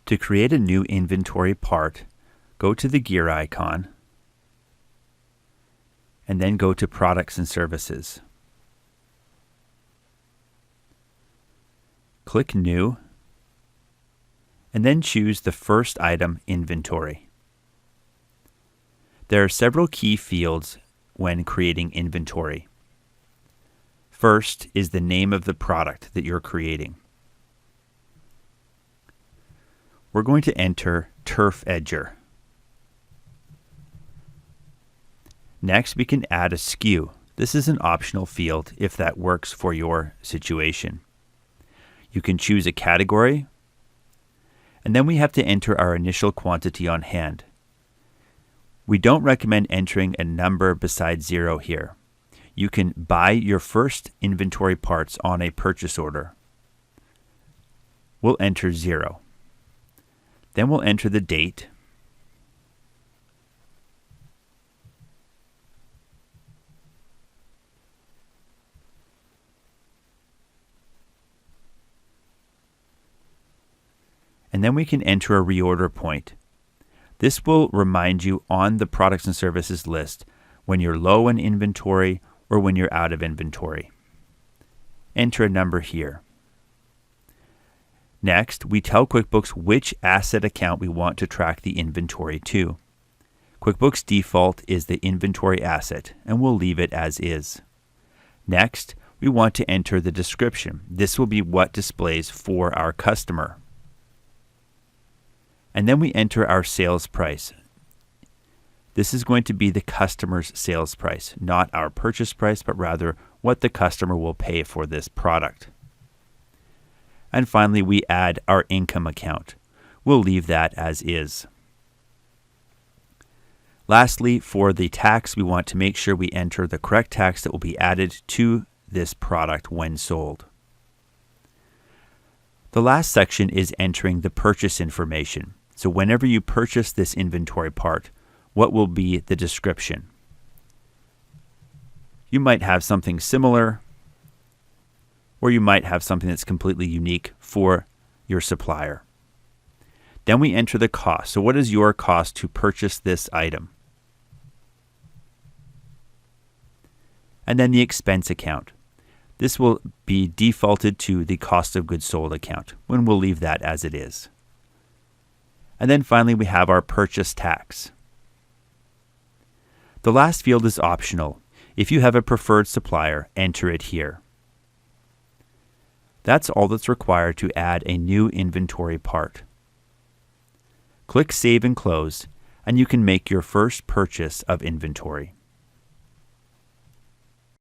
To create a new inventory part, go to the gear icon and then go to Products and Services. Click New and then choose the first item, Inventory. There are several key fields when creating inventory. First is the name of the product that you're creating. We're going to enter Turf Edger. Next, we can add a SKU. This is an optional field if that works for your situation. You can choose a category, and then we have to enter our initial quantity on hand. We don't recommend entering a number besides 0 here. You can buy your first inventory parts on a purchase order. We'll enter 0. Then we'll enter the date. And then we can enter a reorder point. This will remind you on the products and services list when you're low in inventory or when you're out of inventory. Enter a number here. Next, we tell QuickBooks which asset account we want to track the inventory to. QuickBooks default is the inventory asset, and we'll leave it as is. Next, we want to enter the description. This will be what displays for our customer. And then we enter our sales price. This is going to be the customer's sales price, not our purchase price, but rather what the customer will pay for this product. And finally, we add our income account. We'll leave that as is. Lastly, for the tax, we want to make sure we enter the correct tax that will be added to this product when sold. The last section is entering the purchase information. So whenever you purchase this inventory part, what will be the description? You might have something similar, or you might have something that's completely unique for your supplier. Then we enter the cost. So what is your cost to purchase this item? And then the expense account. This will be defaulted to the cost of goods sold account, when we'll leave that as it is. And then finally, we have our purchase tax. The last field is optional. If you have a preferred supplier, enter it here. That's all that's required to add a new inventory part. Click Save and Close, and you can make your first purchase of inventory.